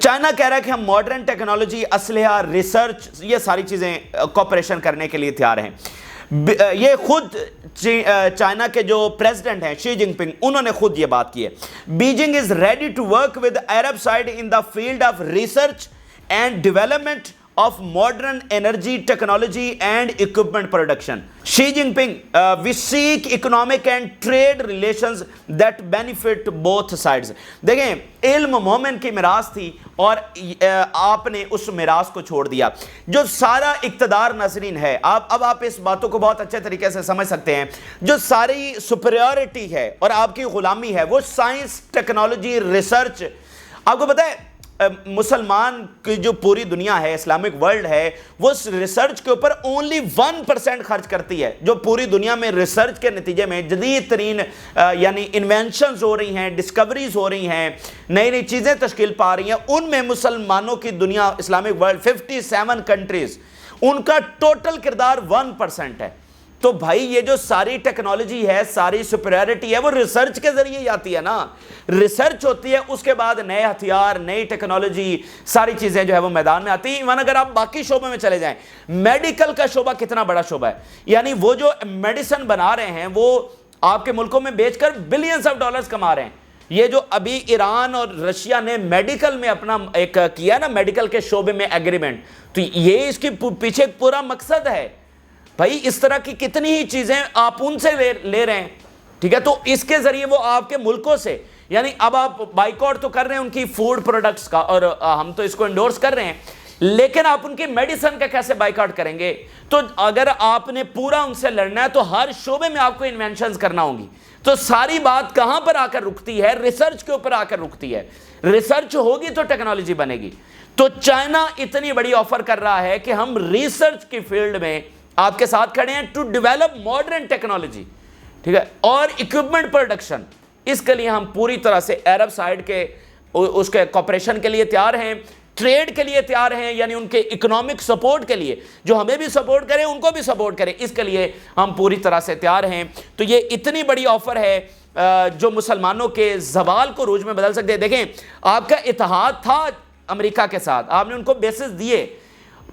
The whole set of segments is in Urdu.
چائنا کہہ رہا ہے کہ ہم ماڈرن ٹیکنالوجی، اسلحہ، ریسرچ، یہ ساری چیزیں کوپریشن کرنے کے لیے تیار ہیں. یہ خود چائنا کے جو پریزیڈنٹ ہیں شی جن پنگ، انہوں نے خود یہ بات کی ہے. Beijing is ready to work with Arab side in the field of research and development of modern energy technology and equipment production. Xi Jinping, we seek economic and trade relations that benefit both sides. دیکھیں علم مومن کی میراث تھی اور آپ نے اس میراث کو چھوڑ دیا. جو سارا اقتدار ناظرین ہے، اب آپ اس باتوں کو بہت اچھے طریقے سے سمجھ سکتے ہیں، جو ساری سپریورٹی ہے اور آپ کی غلامی ہے وہ سائنس، ٹیکنالوجی، ریسرچ. آپ کو پتہ ہے مسلمان کی جو پوری دنیا ہے، اسلامک ورلڈ ہے، وہ ریسرچ کے اوپر only 1% خرچ کرتی ہے. جو پوری دنیا میں ریسرچ کے نتیجے میں جدید ترین یعنی انوینشنز ہو رہی ہیں، ڈسکوریز ہو رہی ہیں، نئی نئی چیزیں تشکیل پا رہی ہیں، ان میں مسلمانوں کی دنیا، اسلامک ورلڈ 57 کنٹریز، ان کا ٹوٹل کردار 1% ہے. تو بھائی یہ جو ساری ٹیکنالوجی ہے، ساری سپریورٹی ہے، وہ ریسرچ کے ذریعے ہی آتی ہے نا. ریسرچ ہوتی ہے، اس کے بعد نئے ہتھیار، نئی ٹیکنالوجی، ساری چیزیں جو ہے وہ میدان میں آتی ہیں. ایون اگر آپ باقی شعبوں میں چلے جائیں، میڈیکل کا شعبہ کتنا بڑا شعبہ ہے، یعنی وہ جو میڈیسن بنا رہے ہیں وہ آپ کے ملکوں میں بیچ کر بلینز آف ڈالرز کما رہے ہیں. یہ جو ابھی ایران اور رشیا نے میڈیکل میں اپنا ایک کیا نا، میڈیکل کے شعبے میں ایگریمنٹ، تو یہ اس کے پیچھے پورا مقصد ہے. بھائی اس طرح کی کتنی ہی چیزیں آپ ان سے لے رہے ہیں، ٹھیک ہے. تو اس کے ذریعے وہ آپ کے ملکوں سے، یعنی اب آپ بائیکاٹ تو کر رہے ہیں ان کی فوڈ پروڈکٹس کا، اور ہم تو اس کو انڈورس کر رہے ہیں، لیکن آپ ان کی میڈیسن کا کیسے بائیکاٹ کریں گے؟ تو اگر آپ نے پورا ان سے لڑنا ہے تو ہر شعبے میں آپ کو انوینشنز کرنا ہوں گی. تو ساری بات کہاں پر آ کر رکتی ہے؟ ریسرچ کے اوپر آ کر رکتی ہے. ریسرچ ہوگی تو ٹیکنالوجی بنے گی. تو چائنا اتنی بڑی آفر کر رہا ہے کہ ہم ریسرچ کی فیلڈ میں آپ کے ساتھ کھڑے ہیں ٹو ڈیولپ ماڈرن ٹیکنالوجی، ٹھیک ہے، اور اکوپمنٹ پروڈکشن. اس کے لیے ہم پوری طرح سے عرب سائڈ کے اس کے کوپریشن کے لیے تیار ہیں، ٹریڈ کے لیے تیار ہیں، یعنی ان کے اکنامک سپورٹ کے لیے، جو ہمیں بھی سپورٹ کریں ان کو بھی سپورٹ کریں، اس کے لیے ہم پوری طرح سے تیار ہیں. تو یہ اتنی بڑی آفر ہے جو مسلمانوں کے زوال کو عروج میں بدل سکتے ہیں. دیکھیں آپ کا اتحاد تھا امریکہ کے ساتھ، آپ نے ان کو بیسز دیے.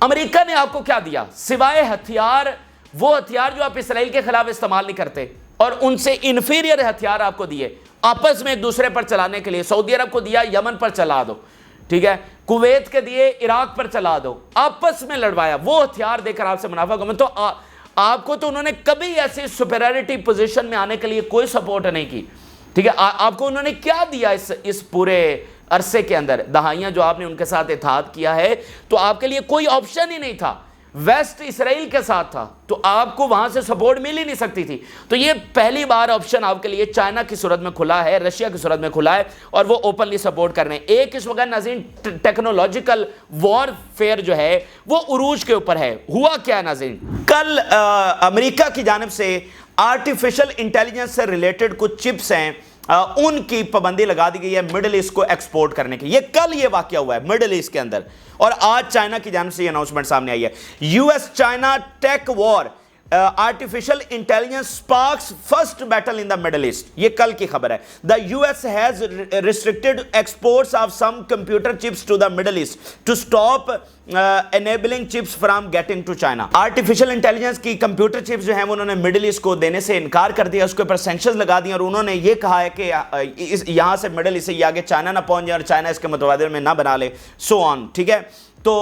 امریکہ نے آپ کو کیا دیا سوائے ہتھیار؟ وہ ہتھیار جو آپ اسرائیل کے خلاف استعمال نہیں کرتے، اور ان سے انفیریئر ہتھیار آپ کو دیے آپس میں ایک دوسرے پر چلانے کے لیے. سعودی عرب کو دیا یمن پر چلا دو، ٹھیک ہے، کویت کے دیے عراق پر چلا دو، آپس میں لڑوایا. وہ ہتھیار دے کر آپ سے منافع کمایا. تو آپ کو تو انہوں نے کبھی ایسی سپیریورٹی پوزیشن میں آنے کے لیے کوئی سپورٹ نہیں کی، ٹھیک ہے. آپ کو انہوں نے کیا دیا اس پورے عرصے کے اندر؟ دہائیاں جو آپ نے ان کے ساتھ اتحاد کیا ہے، تو آپ کے لیے کوئی آپشن ہی نہیں تھا. ویسٹ اسرائیل کے ساتھ تھا تو آپ کو وہاں سے سپورٹ مل ہی نہیں سکتی تھی. تو یہ پہلی بار آپشن آپ کے لیے چائنا کی صورت میں کھلا ہے، رشیا کی صورت میں کھلا ہے، اور وہ اوپنلی سپورٹ کر رہے ہیں. ایک اس وقت ناظرین ٹیکنالوجیکل وار فیئر جو ہے وہ عروج کے اوپر ہے. ہوا کیا ناظرین؟ کل امریکہ کی جانب سے آرٹیفیشل انٹیلیجنس سے ریلیٹڈ کچھ چپس ہیں، ان کی پابندی لگا دی گئی ہے مڈل ایسٹ کو ایکسپورٹ کرنے کی. یہ کل یہ واقعہ ہوا ہے مڈل ایسٹ کے اندر، اور آج چائنا کی جانب سے یہ اناؤنسمنٹ سامنے آئی ہے. U S China tech war, artificial intelligence sparks first battle in the Middle East. یہ کل کی خبر ہے. The U S has restricted exports of some computer chips to the Middle East to stop enabling chips from getting to China. Artificial intelligence کی کمپیوٹر چپس جو ہیں انہوں نے مڈل ایسٹ کو دینے سے انکار کر دیا، اس کے اوپر سینکشنز لگا دیا، اور انہوں نے یہ کہا ہے کہ یہاں سے مڈل ایسٹ سے یہ آگے چائنا نہ پہنچ جائے اور چائنا اس کے متبادل میں نہ بنا لے، سو آن، ٹھیک ہے. تو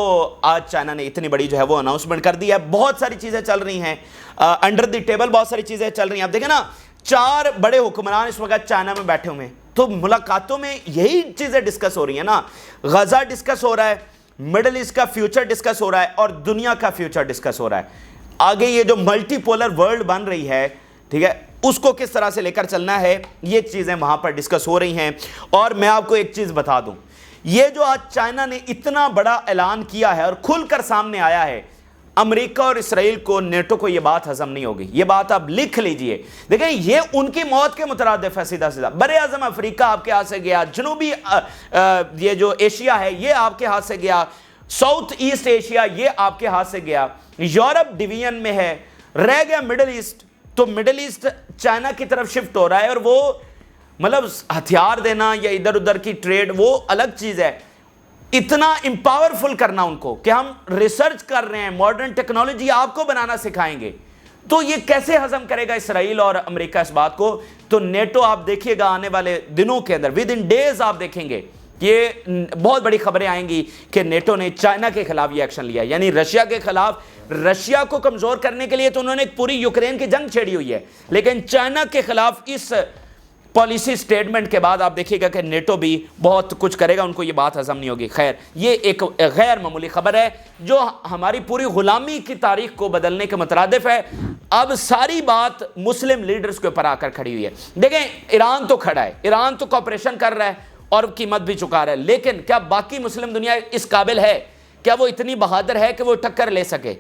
آج چائنا نے اتنی بڑی جو ہے وہ اناؤنسمنٹ کر دی ہے. بہت ساری چیزیں چل رہی ہیں انڈر دی ٹیبل، بہت ساری چیزیں چل رہی ہیں. آپ دیکھیں نا 4 بڑے حکمران اس وقت چائنا میں بیٹھے ہوئے ہیں، تو ملاقاتوں میں یہی چیزیں ڈسکس ہو رہی ہیں نا. غزہ ڈسکس ہو رہا ہے، مڈل ایسٹ کا فیوچر ڈسکس ہو رہا ہے، اور دنیا کا فیوچر ڈسکس ہو رہا ہے. آگے یہ جو ملٹی پولر ورلڈ بن رہی ہے، ٹھیک ہے، اس کو کس طرح سے لے کر چلنا ہے، یہ چیزیں وہاں پر ڈسکس ہو رہی ہیں. اور میں آپ کو ایک چیز بتا دوں، یہ جو آج چائنا نے اتنا بڑا اعلان کیا ہے اور کھل کر سامنے آیا ہے، امریکہ اور اسرائیل کو، نیٹو کو یہ بات ہضم نہیں ہوگی. یہ بات آپ لکھ لیجئے. دیکھیں یہ ان کی موت کے مترادف ہے سیدھا سیدھا. بر اعظم افریقہ آپ کے ہاتھ سے گیا، جنوبی یہ جو ایشیا ہے یہ آپ کے ہاتھ سے گیا، ساؤتھ ایسٹ ایشیا یہ آپ کے ہاتھ سے گیا، یورپ ڈویژن میں ہے، رہ گیا مڈل ایسٹ. تو مڈل ایسٹ چائنا کی طرف شفٹ ہو رہا ہے، اور وہ مطلب ہتھیار دینا یا ادھر ادھر کی ٹریڈ وہ الگ چیز ہے. اتنا امپاورفل کرنا ان کو کہ ہم ریسرچ کر رہے ہیں، ماڈرن ٹیکنالوجی آپ کو بنانا سکھائیں گے، تو یہ کیسے ہضم کرے گا اسرائیل اور امریکہ اس بات کو؟ تو نیٹو آپ دیکھیے گا آنے والے دنوں کے اندر ود ان ڈیز آپ دیکھیں گے یہ بہت بڑی خبریں آئیں گی کہ نیٹو نے چائنا کے خلاف یہ ایکشن لیا، یعنی رشیا کے خلاف، رشیا کو کمزور کرنے کے لیے تو انہوں نے پوری یوکرین کی جنگ چھیڑی ہوئی ہے، لیکن چائنا کے خلاف اس پالیسی سٹیٹمنٹ کے بعد آپ دیکھیے گا کہ نیٹو بھی بہت کچھ کرے گا، ان کو یہ بات ہضم نہیں ہوگی۔ خیر، یہ ایک غیر معمولی خبر ہے جو ہماری پوری غلامی کی تاریخ کو بدلنے کے مترادف ہے۔ اب ساری بات مسلم لیڈرز کے اوپر آ کر کھڑی ہوئی ہے۔ دیکھیں ایران تو کھڑا ہے، ایران تو کوپریشن کر رہا ہے اور قیمت بھی چکا رہا ہے، لیکن کیا باقی مسلم دنیا اس قابل ہے؟ کیا وہ اتنی بہادر ہے کہ وہ ٹکر لے سکے؟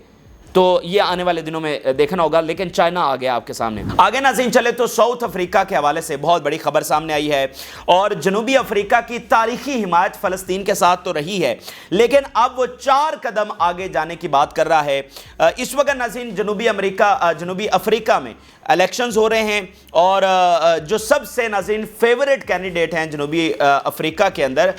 تو یہ آنے والے دنوں میں دیکھنا ہوگا، لیکن چائنا آ گیا آپ کے سامنے۔ آگے ناظرین چلے تو ساؤتھ افریقہ کے حوالے سے بہت بڑی خبر سامنے آئی ہے، اور جنوبی افریقہ کی تاریخی حمایت فلسطین کے ساتھ تو رہی ہے، لیکن اب وہ 4 قدم آگے جانے کی بات کر رہا ہے۔ اس وقت ناظرین جنوبی افریقہ میں الیکشنز ہو رہے ہیں، اور جو سب سے ناظرین فیورٹ کینڈیڈیٹ ہیں جنوبی افریقہ کے اندر،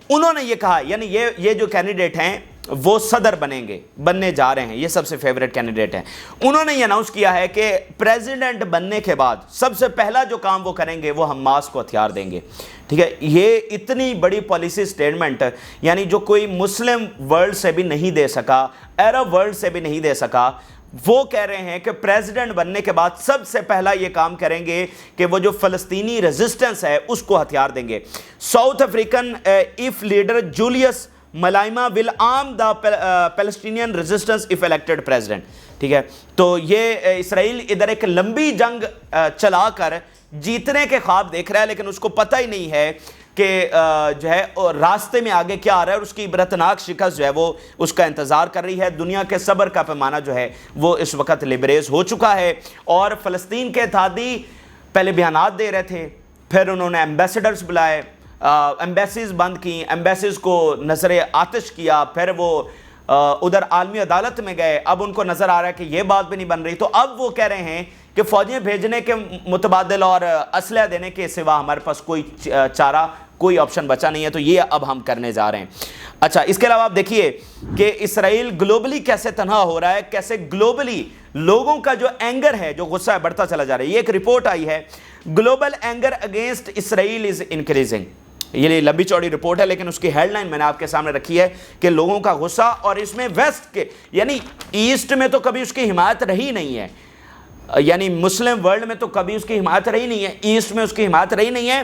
انہوں نے یہ کہا، یعنی یہ جو کینڈیڈیٹ ہیں وہ صدر بننے جا رہے ہیں، یہ سب سے فیورٹ کینڈیڈیٹ ہیں، انہوں نے یہ اناؤنس کیا ہے کہ پریزیڈنٹ بننے کے بعد سب سے پہلا جو کام وہ کریں گے وہ حماس کو ہتھیار دیں گے۔ ٹھیک ہے، یہ اتنی بڑی پالیسی سٹیٹمنٹ، یعنی جو کوئی مسلم ورلڈ سے بھی نہیں دے سکا، عرب ورلڈ سے بھی نہیں دے سکا، وہ کہہ رہے ہیں کہ پریزیڈنٹ بننے کے بعد سب سے پہلا یہ کام کریں گے کہ وہ جو فلسطینی ریزسٹنس ہے اس کو ہتھیار دیں گے۔ South African F leader Julius Malema will arm the Palestinian resistance if elected president. ٹھیک ہے، تو یہ اسرائیل ادھر ایک لمبی جنگ چلا کر جیتنے کے خواب دیکھ رہا ہے، لیکن اس کو پتہ ہی نہیں ہے کہ جو ہے راستے میں آگے کیا آ رہا ہے، اور اس کی عبرتناک شکست جو ہے وہ اس کا انتظار کر رہی ہے۔ دنیا کے صبر کا پیمانہ جو ہے وہ اس وقت لبریز ہو چکا ہے، اور فلسطین کے اتحادی پہلے بیانات دے رہے تھے، پھر انہوں نے ایمبیسڈرز بلائے، ایمبیسیز بند کی، ایمبیسیز کو نظر آتش کیا، پھر وہ ادھر عالمی عدالت میں گئے، اب ان کو نظر آ رہا ہے کہ یہ بات بھی نہیں بن رہی، تو اب وہ کہہ رہے ہیں کہ فوجیں بھیجنے کے متبادل اور اسلحہ دینے کے سوا ہمارے پاس کوئی چارہ، کوئی آپشن بچا نہیں ہے، تو یہ اب ہم کرنے جا رہے ہیں۔ اچھا، اس کے علاوہ آپ دیکھیے کہ اسرائیل گلوبلی کیسے تنہا ہو رہا ہے، کیسے گلوبلی لوگوں کا جو اینگر ہے، جو غصہ ہے، بڑھتا چلا جا رہا ہے۔ یہ ایک رپورٹ آئی ہے، global anger against Israel is increasing. یہ لمبی چوڑی رپورٹ ہے، لیکن اس کی ہیڈ لائن میں نے آپ کے سامنے رکھی ہے کہ لوگوں کا غصہ، اور اس میں ویسٹ کے، یعنی ایسٹ میں تو کبھی اس کی حمایت رہی نہیں ہے، یعنی مسلم ورلڈ میں تو کبھی اس کی حمایت رہی نہیں ہے، ایسٹ میں اس کی حمایت رہی نہیں ہے،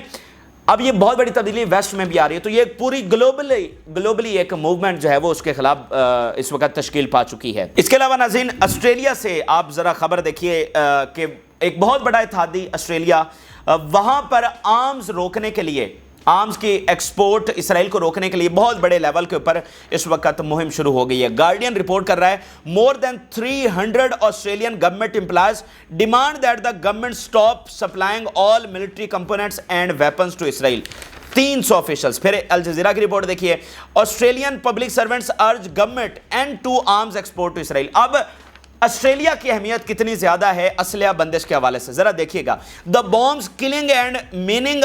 اب یہ بہت بڑی تبدیلی ویسٹ میں بھی آ رہی ہے، تو یہ پوری گلوبلی ایک موومنٹ جو ہے وہ اس کے خلاف اس وقت تشکیل پا چکی ہے۔ اس کے علاوہ ناظرین آسٹریلیا سے آپ ذرا خبر دیکھیے کہ ایک بہت بڑا اتحادی آسٹریلیا، وہاں پر آرمز روکنے کے لیے، آرمز کی ایکسپورٹ اسرائیل کو روکنے کے لیے بہت بڑے لیول کے اوپر اس وقت مہم شروع ہو گئی ہے۔ گارڈین رپورٹ کر رہا ہے more than 300 Australian government employees demand that the government stop supplying all military components and weapons to Israel. 300 officials. پھر الجزیرہ کی رپورٹ دیکھیے، Australian public servants urge government end to arms export to Israel. اب آسٹریلیا کی اہمیت کتنی زیادہ ہے اسلحہ بندش کے حوالے سے، ذرا دیکھیے گا۔ The bombs killing and maiming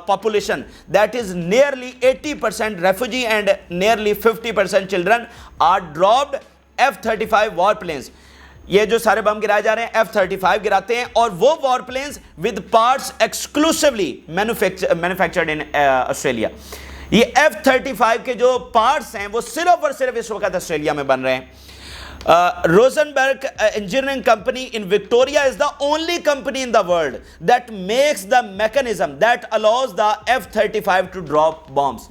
population that is nearly 80% refugee and nearly 50% children are dropped F-35 war planes. یہ جو سارے بم گرائے جا رہے ہیں F-35 گراتے ہیں، اور وہ war planes with parts exclusively manufactured in Australia. یہ F-35 کے جو پارٹس ہیں وہ صرف اور صرف اس وقت آسٹریلیا میں بن رہے ہیں۔ Rosenberg engineering company in Victoria is the only company in the world that makes the mechanism that allows the F-35 to drop bombs۔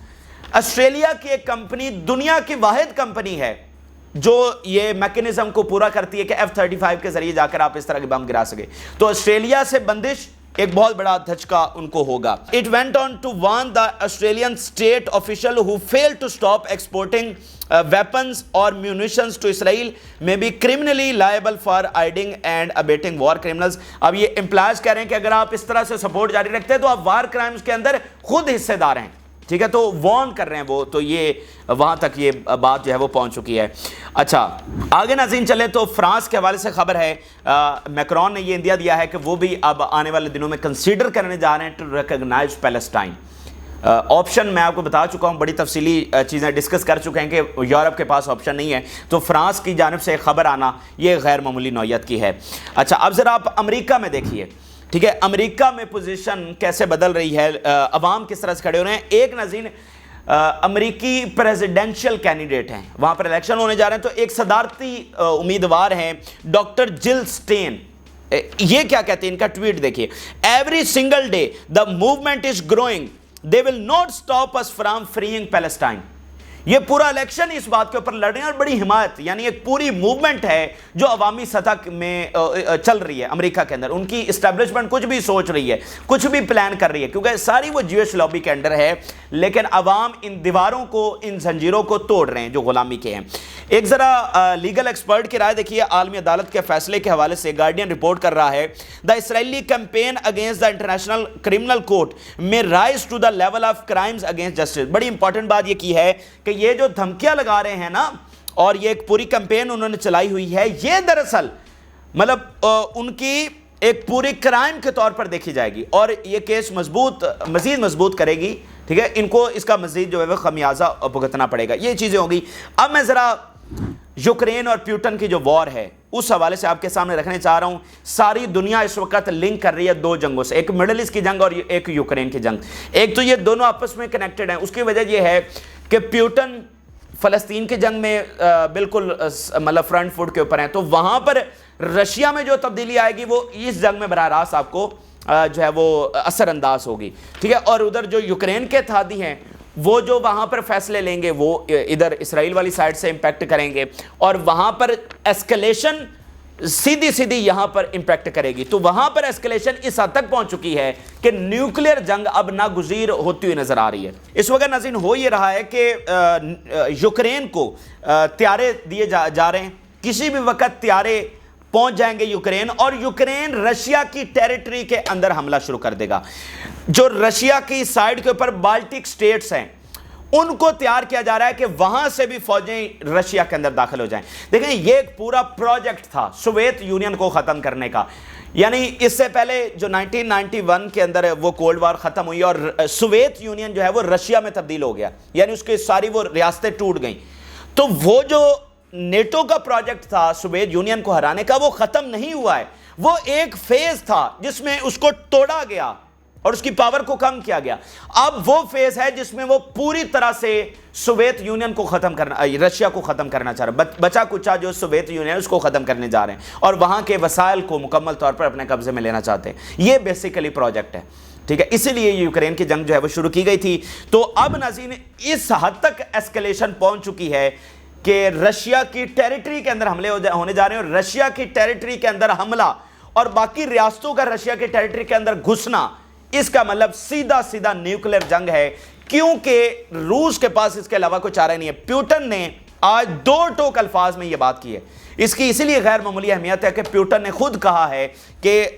Australia کی ایک کمپنی، دنیا کی واحد کمپنی ہے جو یہ میکنزم کو پورا کرتی ہے کہ F-35 کے ذریعے جا کر آپ اس طرح کے بم گرا سکے، تو آسٹریلیا سے بندش ایک بہت بڑا دھچکا ان کو ہوگا۔ It went on to warn the Australian state official who failed to stop exporting weapons or munitions to Israel may be criminally liable for aiding and abetting war criminals۔ اب یہ امپلائز کہہ رہے ہیں کہ اگر آپ اس طرح سے سپورٹ جاری رکھتے ہیں تو آپ وار کرائمز کے اندر خود حصے دار ہیں، ٹھیک ہے، تو وارن کر رہے ہیں وہ، تو یہ وہاں تک یہ بات جو ہے وہ پہنچ چکی ہے۔ اچھا، آگے ناظرین چلے تو فرانس کے حوالے سے خبر ہے، میکرون نے یہ اندیا دیا ہے کہ وہ بھی اب آنے والے دنوں میں کنسیڈر کرنے جا رہے ہیں ٹو ریکگنائز پیلسٹائن۔ آپشن میں آپ کو بتا چکا ہوں، بڑی تفصیلی چیزیں ڈسکس کر چکے ہیں کہ یورپ کے پاس آپشن نہیں ہے، تو فرانس کی جانب سے خبر آنا یہ غیر معمولی نوعیت کی ہے۔ اچھا اب ذرا آپ امریکہ میں دیکھیے، ٹھیک ہے، امریکہ میں پوزیشن کیسے بدل رہی ہے، عوام کس طرح سے کھڑے ہو رہے ہیں۔ ایک ناظرین امریکی پریزیڈنشل کینڈیڈیٹ ہیں، وہاں پر الیکشن ہونے جا رہے ہیں، تو ایک صدارتی امیدوار ہیں ڈاکٹر جل سٹین۔ یہ کیا کہتے ہیں، ان کا ٹویٹ دیکھیے، every single day the movement is growing, they will not stop us from freeing Palestine۔ یہ پورا الیکشن اس بات کے اوپر لڑ رہے ہیں، اور بڑی حمایت، یعنی ایک پوری موومنٹ ہے جو عوامی سطح میں چل رہی ہے امریکہ کے اندر۔ ان کی اسٹیبلشمنٹ کچھ بھی سوچ رہی ہے، کچھ بھی پلان کر رہی ہے، کیونکہ ساری وہ جیوش لابی کے انڈر ہے، لیکن عوام ان دیواروں کو، ان زنجیروں کو توڑ رہے ہیں جو غلامی کے ہیں۔ ایک ذرا لیگل ایکسپرٹ کی رائے دیکھیے، عالمی عدالت کے فیصلے کے حوالے سے گارڈین رپورٹ کر رہا ہے، the Israeli campaign against the international criminal court میں rise to the level of crimes against justice. بڑی امپورٹنٹ بات یہ کی ہے کہ یہ جو دھمکیاں لگا رہے ہیں نا، اور یہ ایک پوری کیمپین انہوں نے چلائی ہوئی ہے، یہ دراصل مطلب ان کی ایک پوری کرائم کے طور پر دیکھی جائے گی، اور یہ کیس مزید مضبوط کرے گی، ٹھیک ہے، ان کو اس کا مزید جو ہے وہ خمیازہ بھگتنا پڑے گا۔ یہ چیزیں ہوگی۔ اب میں ذرا یوکرین اور پیوٹن کی جو وار ہے اس حوالے سے آپ کے سامنے رکھنے چاہ رہا ہوں۔ ساری دنیا اس وقت لنک کر رہی ہے دو جنگوں سے، ایک مڈل ایسٹ کی جنگ اور ایک یوکرین کی جنگ۔ ایک تو یہ دونوں آپس میں کنیکٹڈ ہیں، اس کی وجہ یہ ہے کہ پیوٹن فلسطین کی جنگ میں بالکل مطلب فرنٹ فٹ کے اوپر ہیں، تو وہاں پر رشیا میں جو تبدیلی آئے گی وہ اس جنگ میں براہ راست آپ کو جو ہے وہ اثر انداز ہوگی، ٹھیک ہے۔ اور ادھر جو یوکرین کے اتحادی ہیں وہ جو وہاں پر فیصلے لیں گے وہ ادھر اسرائیل والی سائڈ سے امپیکٹ کریں گے، اور وہاں پر ایسکلیشن سیدھی یہاں پر امپیکٹ کرے گی۔ تو وہاں پر ایسکلیشن اس حد تک پہنچ چکی ہے کہ نیوکلیر جنگ اب ناگزیر ہوتی ہوئی نظر آ رہی ہے۔ اس وقت ناظرین ہو یہ رہا ہے کہ یوکرین کو طیارے دیے جا رہے ہیں، کسی بھی وقت طیارے پہنچ جائیں گے یوکرین، اور یوکرین رشیا کی ٹیریٹری کے اندر حملہ شروع کر دے گا۔ جو رشیا کی سائیڈ کے اوپر بالٹک سٹیٹس ہیں ان کو تیار کیا جا رہا ہے کہ وہاں سے بھی فوجیں رشیا کے اندر داخل ہو جائیں۔ دیکھیں یہ ایک پورا پروجیکٹ تھا سوویت یونین کو ختم کرنے کا، یعنی اس سے پہلے جو 1991 کے اندر وہ کولڈ وار ختم ہوئی اور سوویت یونین جو ہے وہ رشیا میں تبدیل ہو گیا، یعنی اس کی ساری وہ ریاستیں ٹوٹ گئیں۔ تو وہ جو نیٹو کا پروجیکٹ تھا سوویت یونین کو ہرانے کا وہ ختم نہیں ہوا ہے، وہ ایک فیز تھا جس میں اس کو توڑا گیا اور اس کی پاور کو کم کیا گیا۔ اب وہ فیز ہے جس میں وہ پوری طرح سے سوویت یونین کو ختم کرنا، رشیا کو ختم کرنا چاہ رہا ہے، بچا کچا جو سوویت یونین ہے اس کو ختم کرنے جا رہے ہیں، اور وہاں کے وسائل کو مکمل طور پر اپنے قبضے میں لینا چاہتے ہیں۔ یہ بیسیکلی پروجیکٹ ہے، ٹھیک ہے، اسی لیے یوکرین کی جنگ جو ہے وہ شروع کی گئی تھی۔ تو اب ناظرین اس حد تک ایسکلیشن پہنچ چکی ہے کہ رشیا کی ٹیریٹری کے اندر حملے ہونے جا رہے ہیں، اور رشیا کی ٹیریٹری کے اندر حملہ اور باقی ریاستوں کا رشیا کی ٹیریٹری کے اندر گھسنا، اس کا مطلب سیدھا نیوکلیر جنگ ہے، کیونکہ روس کے پاس اس کے علاوہ کوئی چارہ نہیں ہے۔ پیوٹن نے آج دو ٹوک الفاظ میں یہ بات کی ہے، اس کی اسی لیے غیر معمولی اہمیت ہے کہ پیوٹن نے خود کہا ہے کہ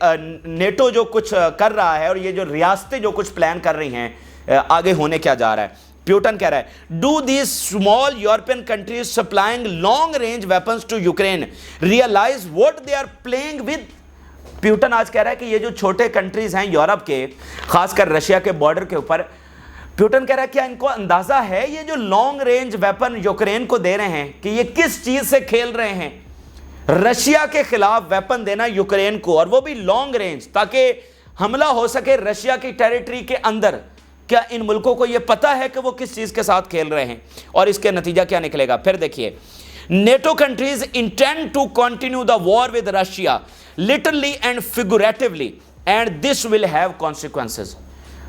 نیٹو جو کچھ کر رہا ہے اور یہ جو ریاستیں جو کچھ پلان کر رہی ہیں آگے ہونے کیا جا رہا ہے۔ پیوٹن کہہ رہا ہے do these small European countries supplying long range weapons to Ukraine realise what they are playing with. Putin آج کہہ رہا ہے کہ یہ جو چھوٹے کنٹریز ہیں یورپ کے، خاص کر رشیا کے بارڈر کے اوپر، پیوٹن کہہ رہا ہے کیا ان کو اندازہ ہے یہ جو لانگ رینج ویپن یوکرین کو دے رہے ہیں کہ یہ کس چیز سے کھیل رہے ہیں؟ رشیا کے خلاف ویپن دینا یوکرین کو، اور وہ بھی لانگ رینج، تاکہ حملہ ہو سکے رشیا کی ٹیریٹری کے اندر۔ کیا ان ملکوں کو یہ پتا ہے کہ وہ کس چیز کے ساتھ کھیل رہے ہیں اور اس کے نتیجہ کیا نکلے گا؟ پھر دیکھیے، NATO countries intend to continue the war with Russia literally and figuratively and this will have consequences۔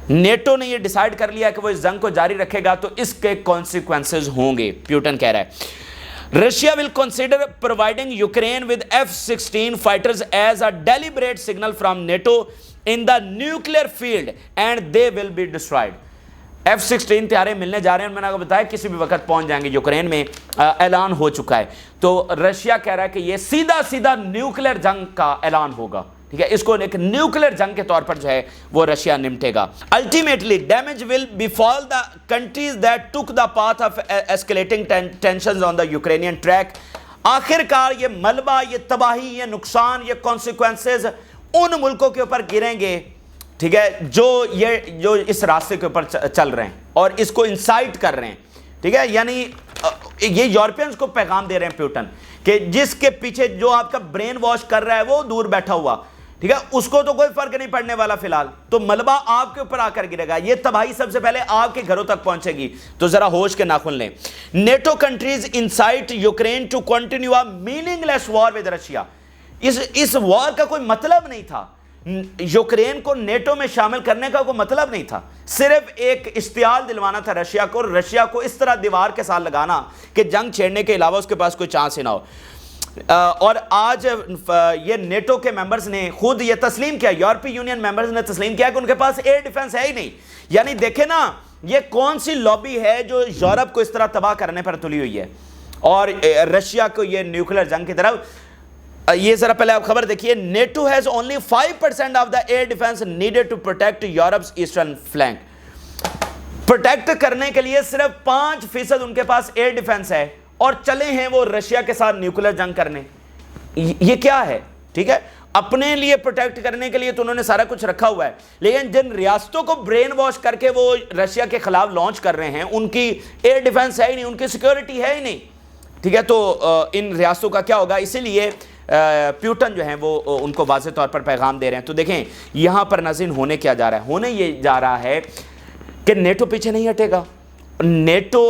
NATO نے یہ ڈیسائیڈ کر لیا کہ وہ اس جنگ کو جاری رکھے گا تو اس کے کانسیکوینسز ہوں گے۔ پیوٹن کہہ رہا ہے Russia will consider providing Ukraine with F-16 fighters as a deliberate signal from NATO in the nuclear field and they will be destroyed۔ F-16 طیارے ملنے جا رہے ہیں، میں نے آپ کو بتایا کسی بھی وقت پہنچ جائیں گے یوکرین میں، اعلان ہو چکا ہے۔ تو رشیا کہہ رہا ہے کہ یہ سیدھا نیوکلیر جنگ کا اعلان ہوگا، ٹھیک ہے، اس کو ایک نیوکلیر جنگ کے طور پر جو ہے وہ رشیا نمٹے گا۔ Ultimately damage will befall the countries that took the path of escalating tensions on the Ukrainian track۔ آخر کار یہ ملبہ، یہ تباہی، یہ نقصان، یہ کانسیکوینسز ان ملکوں کے اوپر گریں گے، ٹھیک ہے، جو اس راستے کے اوپر چل رہے ہیں۔ اور اس کو انسائٹ کر رہے ہیں، ٹھیک ہے، یعنی یہ یورپینز کو پیغام دے رہے ہیں پیوٹن کہ جس کے پیچھے جو آپ کا برین واش کر رہا ہے وہ دور بیٹھا ہوا، ٹھیک ہے، اس کو تو کوئی فرق نہیں پڑنے والا فی الحال، تو ملبہ آپ کے اوپر آ کر گرے گا، یہ تباہی سب سے پہلے آپ کے گھروں تک پہنچے گی، تو ذرا ہوش کے ناخن لیں۔ NATO countries incite Ukraine to continue a meaningless war with Russia, اس وار کا کوئی مطلب نہیں تھا، یوکرین کو نیٹو میں شامل کرنے کا کوئی مطلب نہیں تھا، صرف ایک اشتعال دلوانا تھا رشیا کو، رشیا کو اس طرح دیوار کے ساتھ لگانا کہ جنگ چھیڑنے کے علاوہ اس کے پاس کوئی چانس ہی نہ ہو۔ اور آج یہ نیٹو کے ممبرز نے خود یہ تسلیم کیا، یورپی یونین ممبرز نے تسلیم کیا کہ ان کے پاس ایئر ڈیفنس ہے ہی نہیں، یعنی دیکھیں نا یہ کون سی لابی ہے جو یورپ کو اس طرح تباہ کرنے پر تلی ہوئی ہے، اور رشیا کو یہ نیوکلیر جنگ کی طرف۔ یہ ذرا پہلے آپ خبر دیکھیے، NATO has only 5% of the air defence needed to protect Europe's eastern flank, protect کرنے کے لیے صرف 5% ان کے پاس ایئر ڈیفنس ہے، اور چلے ہیں وہ رشیا کے ساتھ نیوکلیر جنگ کرنے۔ یہ کیا ہے؟ ٹھیک ہے، اپنے لیے پروٹیکٹ کرنے کے لیے تو انہوں نے سارا کچھ رکھا ہوا ہے، لیکن جن ریاستوں کو برین واش کر کے وہ رشیا کے خلاف لانچ کر رہے ہیں ان کی ایئر ڈیفنس ہے ہی نہیں، ان کی سیکیورٹی ہے ہی نہیں، ٹھیک ہے، تو ان ریاستوں کا کیا ہوگا؟ اسی لیے پیوٹن جو ہیں وہ ان کو واضح طور پر پیغام دے رہے ہیں۔ تو دیکھیں یہاں پر ناظرین ہونے کیا جا رہا ہے، ہونے یہ جا رہا ہے کہ نیٹو پیچھے نہیں ہٹے گا، نیٹو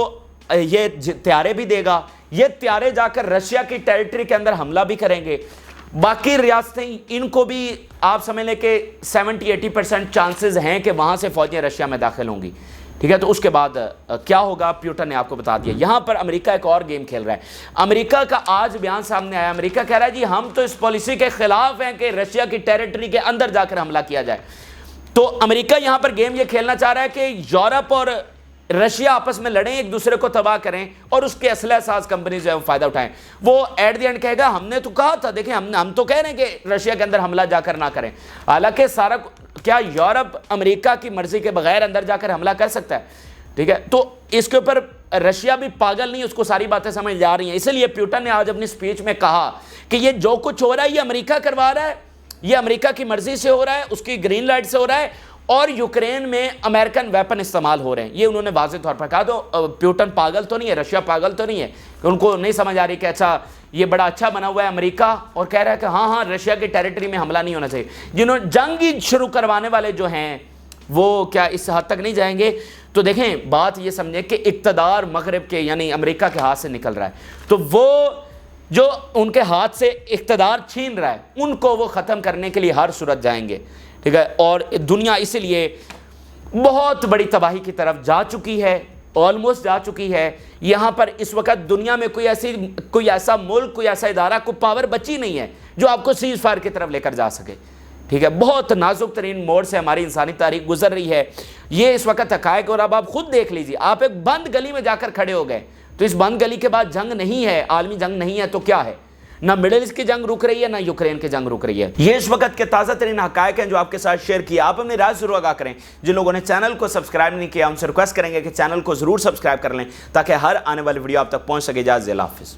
یہ تیارے بھی دے گا، یہ تیارے جا کر رشیا کی ٹیریٹری کے اندر حملہ بھی کریں گے، باقی ریاستیں ان کو بھی آپ سمجھ لیں کہ 70-80% چانسز ہیں کہ وہاں سے فوجیں رشیا میں داخل ہوں گی، ٹھیک ہے۔ تو اس کے بعد کیا ہوگا پیوٹن نے آپ کو بتا دیا۔ یہاں پر امریکہ ایک اور گیم کھیل رہا ہے، امریکہ کا آج بیان سامنے آیا، امریکہ کہہ رہا ہے جی ہم تو اس پالیسی کے خلاف ہیں کہ رشیا کی ٹیریٹری کے اندر جا کر حملہ کیا جائے۔ تو امریکہ یہاں پر گیم یہ کھیلنا چاہ رہا ہے کہ یورپ اور رشیا آپس میں لڑیں، ایک دوسرے کو تباہ کریں، اور اس کے اسلحہ ساز کمپنیز جو ہے وہ فائدہ اٹھائیں۔ وہ ایٹ دی اینڈ کہے گا ہم نے تو کہا تھا، دیکھیں ہم تو کہہ رہے ہیں کہ رشیا کے اندر حملہ جا کر نہ کریں، حالانکہ سارا کیا یورپ امریکہ کی مرضی کے بغیر اندر جا کر حملہ کر سکتا ہے، ٹھیک ہے۔ تو اس کے اوپر رشیا بھی پاگل نہیں، اس کو ساری باتیں سمجھ جا رہی ہیں، اسی لیے پیوٹن نے آج اپنی سپیچ میں کہا کہ یہ جو کچھ ہو رہا ہے یہ امریکہ کروا رہا ہے، یہ امریکہ کی مرضی سے ہو رہا ہے، اس کی گرین لائٹ سے ہو رہا ہے، اور یوکرین میں امریکن ویپن استعمال ہو رہے ہیں، یہ انہوں نے واضح طور پر کہا۔ تو پیوٹن پاگل تو نہیں ہے، رشیا پاگل تو نہیں ہے کہ ان کو نہیں سمجھ آ رہی کہ اچھا یہ بڑا اچھا بنا ہوا ہے امریکہ، اور کہہ رہا ہے کہ ہاں رشیا کی ٹیریٹری میں حملہ نہیں ہونا چاہیے۔ جنہوں جنگ ہی شروع کروانے والے جو ہیں وہ کیا اس حد تک نہیں جائیں گے؟ تو دیکھیں بات یہ سمجھیں کہ اقتدار مغرب کے یعنی امریکہ کے ہاتھ سے نکل رہا ہے، تو وہ جو ان کے ہاتھ سے اقتدار چھین رہا ہے ان کو وہ ختم کرنے کے لیے ہر صورت جائیں گے، ٹھیک ہے۔ اور دنیا اسی لیے بہت بڑی تباہی کی طرف جا چکی ہے، آلموسٹ جا چکی ہے۔ یہاں پر اس وقت دنیا میں کوئی ایسا ملک، کوئی ایسا ادارہ، کوئی پاور بچی نہیں ہے جو آپ کو سیز فائر کی طرف لے کر جا سکے، ٹھیک ہے۔ بہت نازک ترین موڑ سے ہماری انسانی تاریخ گزر رہی ہے، یہ اس وقت حقائق، اور اب آپ خود دیکھ لیجیے، آپ ایک بند گلی میں جا کر کھڑے ہو گئے، تو اس بند گلی کے بعد جنگ نہیں ہے، عالمی جنگ نہیں ہے، تو کیا ہے؟ نہ مڈل ایسٹ کی جنگ رک رہی ہے، نہ یوکرین کی جنگ رک رہی ہے۔ یہ اس وقت کے تازہ ترین حقائق ہیں جو آپ کے ساتھ شیئر کیا، آپ اپنی رائے ضرور آگاہ کریں۔ جن لوگوں نے چینل کو سبسکرائب نہیں کیا ان سے ریکویسٹ کریں گے کہ چینل کو ضرور سبسکرائب کر لیں تاکہ ہر آنے والی ویڈیو آپ تک پہنچ سکے۔ اجازت، اللہ حافظ۔